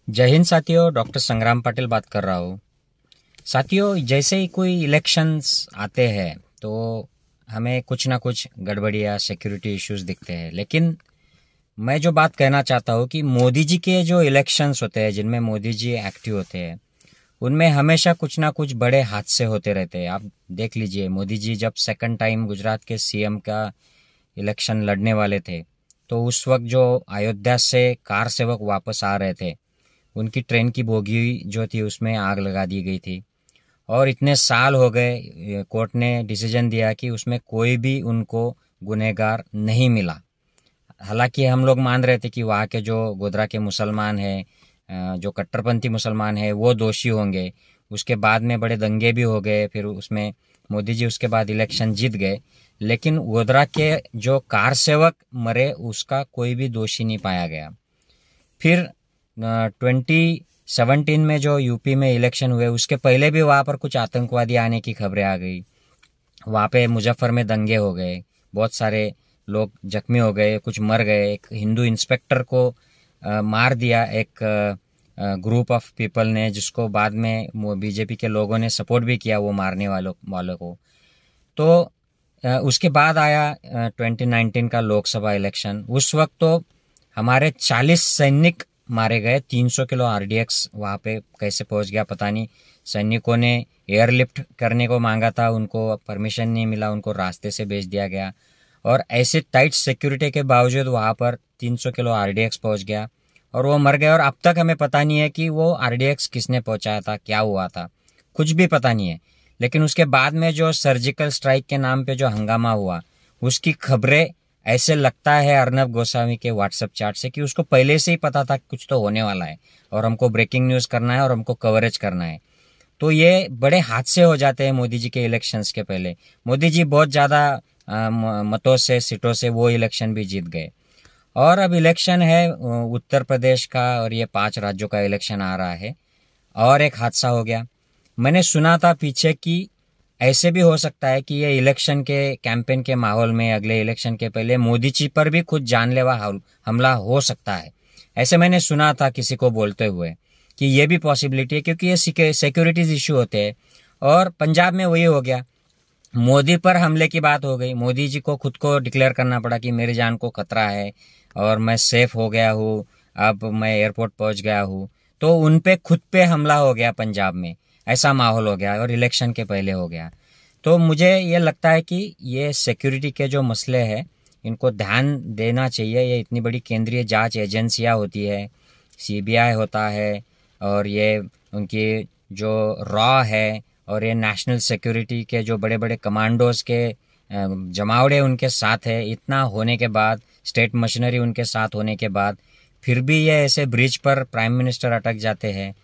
जय हिंद साथियों, डॉक्टर संग्राम पाटिल बात कर रहा हूँ। साथियों, जैसे ही कोई इलेक्शंस आते हैं तो हमें कुछ ना कुछ गड़बड़ियाँ, सिक्योरिटी इश्यूज दिखते हैं। लेकिन मैं जो बात कहना चाहता हूँ कि मोदी जी के जो इलेक्शंस होते हैं, जिनमें मोदी जी एक्टिव होते हैं, उनमें हमेशा कुछ ना कुछ बड़े हादसे होते रहते हैं। आप देख लीजिए, मोदी जी जब सेकंड टाइम गुजरात के सीएम का इलेक्शन लड़ने वाले थे, तो उस वक्त जो अयोध्या से कार सेवक वापस आ रहे थे, उनकी ट्रेन की बोगी जो थी उसमें आग लगा दी गई थी। और इतने साल हो गए, कोर्ट ने डिसीजन दिया कि उसमें कोई भी उनको गुनहगार नहीं मिला। हालांकि हम लोग मान रहे थे कि वहाँ के जो गोधरा के मुसलमान हैं, जो कट्टरपंथी मुसलमान हैं, वो दोषी होंगे। उसके बाद में बड़े दंगे भी हो गए, फिर उसमें मोदी जी उसके बाद इलेक्शन जीत गए। लेकिन गोधरा के जो कार सेवक मरे, उसका कोई भी दोषी नहीं पाया गया। फिर 2017 में जो यूपी में इलेक्शन हुए, उसके पहले भी वहाँ पर कुछ आतंकवादी आने की खबरें आ गई। वहाँ पे मुजफ्फर में दंगे हो गए, बहुत सारे लोग जख्मी हो गए, कुछ मर गए। एक हिंदू इंस्पेक्टर को मार दिया एक ग्रुप ऑफ पीपल ने, जिसको बाद में बीजेपी के लोगों ने सपोर्ट भी किया, वो मारने वालों को। तो उसके बाद आया 2019 का लोकसभा इलेक्शन। उस वक्त तो हमारे 40 सैनिक मारे गए। 300 किलो आरडीएक्स वहाँ पे कैसे पहुंच गया पता नहीं। सैनिकों ने एयरलिफ्ट करने को मांगा था, उनको परमिशन नहीं मिला, उनको रास्ते से भेज दिया गया। और ऐसे टाइट सिक्योरिटी के बावजूद वहाँ पर 300 किलो आरडीएक्स पहुंच गया और वो मर गए। और अब तक हमें पता नहीं है कि वो आरडीएक्स किसने पहुंचाया था, क्या हुआ था, कुछ भी पता नहीं है। लेकिन उसके बाद में जो सर्जिकल स्ट्राइक के नाम पे जो हंगामा हुआ, उसकी खबरें ऐसे लगता है अर्नब गोस्वामी के व्हाट्सएप चैट से कि उसको पहले से ही पता था कुछ तो होने वाला है और हमको ब्रेकिंग न्यूज करना है और हमको कवरेज करना है। तो ये बड़े हादसे हो जाते हैं मोदी जी के इलेक्शंस के पहले। मोदी जी बहुत ज्यादा मतों से, सीटों से वो इलेक्शन भी जीत गए। और अब इलेक्शन है उत्तर प्रदेश का, और ये 5 राज्यों का इलेक्शन आ रहा है। और एक हादसा हो गया। मैंने सुना था पीछे कि ऐसे भी हो सकता है कि ये इलेक्शन के कैंपेन के माहौल में अगले इलेक्शन के पहले मोदी जी पर भी कुछ जानलेवा हमला हो सकता है। ऐसे मैंने सुना था किसी को बोलते हुए कि ये भी पॉसिबिलिटी है, क्योंकि ये सिक्योरिटीज इश्यू होते हैं। और पंजाब में वही हो गया, मोदी पर हमले की बात हो गई। मोदी जी को खुद को डिक्लेयर करना पड़ा कि मेरी जान को खतरा है और मैं सेफ हो गया हूँ, अब मैं एयरपोर्ट पहुंच गया हूँ। तो उन पे खुद पे हमला हो गया पंजाब में, ऐसा माहौल हो गया और इलेक्शन के पहले हो गया। तो मुझे ये लगता है कि ये सिक्योरिटी के जो मसले हैं, इनको ध्यान देना चाहिए। ये इतनी बड़ी केंद्रीय जांच एजेंसियां होती है, सीबीआई होता है, और ये उनकी जो रॉ है, और ये नेशनल सिक्योरिटी के जो बड़े बड़े कमांडोज के जमावड़े उनके साथ है। इतना होने के बाद, स्टेट मशीनरी उनके साथ होने के बाद, फिर भी ये ऐसे ब्रिज पर प्राइम मिनिस्टर अटक जाते हैं।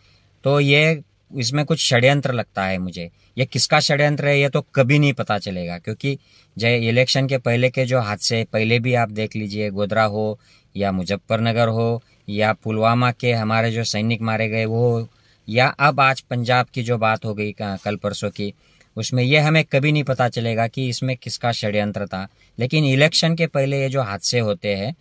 तो ये इसमें कुछ षड्यंत्र लगता है मुझे। ये किसका षड्यंत्र है ये तो कभी नहीं पता चलेगा, क्योंकि जय इलेक्शन के पहले के जो हादसे पहले भी आप देख लीजिए, गोधरा हो या मुजफ्फरनगर हो या पुलवामा के हमारे जो सैनिक मारे गए वो, या अब आज पंजाब की जो बात हो गई कल परसों की, उसमें ये हमें कभी नहीं पता चलेगा कि इसमें किसका षड्यंत्र था। लेकिन इलेक्शन के पहले ये जो हादसे होते हैं,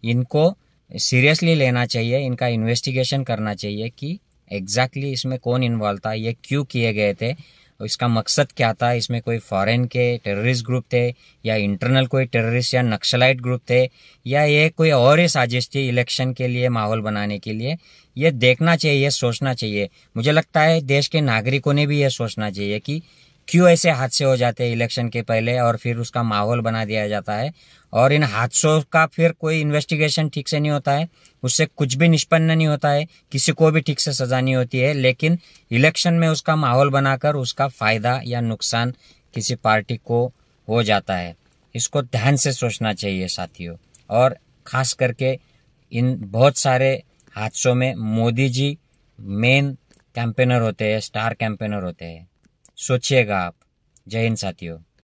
इनको सीरियसली लेना चाहिए, इनका इन्वेस्टिगेशन करना चाहिए कि एग्जैक्टली इसमें कौन इन्वॉल्व था, ये क्यों किए गए थे, इसका मकसद क्या था। इसमें कोई फॉरेन के टेररिस्ट ग्रुप थे, या इंटरनल कोई टेररिस्ट या नक्सलाइट ग्रुप थे, या ये कोई और ही साजिश थी इलेक्शन के लिए, माहौल बनाने के लिए। ये देखना चाहिए, ये सोचना चाहिए। मुझे लगता है देश के नागरिकों ने भी ये सोचना चाहिए कि क्यों ऐसे हादसे हो जाते हैं इलेक्शन के पहले और फिर उसका माहौल बना दिया जाता है, और इन हादसों का फिर कोई इन्वेस्टिगेशन ठीक से नहीं होता है, उससे कुछ भी निष्पन्न नहीं होता है, किसी को भी ठीक से सजा नहीं होती है। लेकिन इलेक्शन में उसका माहौल बनाकर उसका फायदा या नुकसान किसी पार्टी को हो जाता है। इसको ध्यान से सोचना चाहिए साथियों। और खास करके इन बहुत सारे हादसों में मोदी जी मेन कैंपेनर होते हैं, स्टार कैंपेनर होते हैं। सोचिएगा आप। जय हिंद साथियों।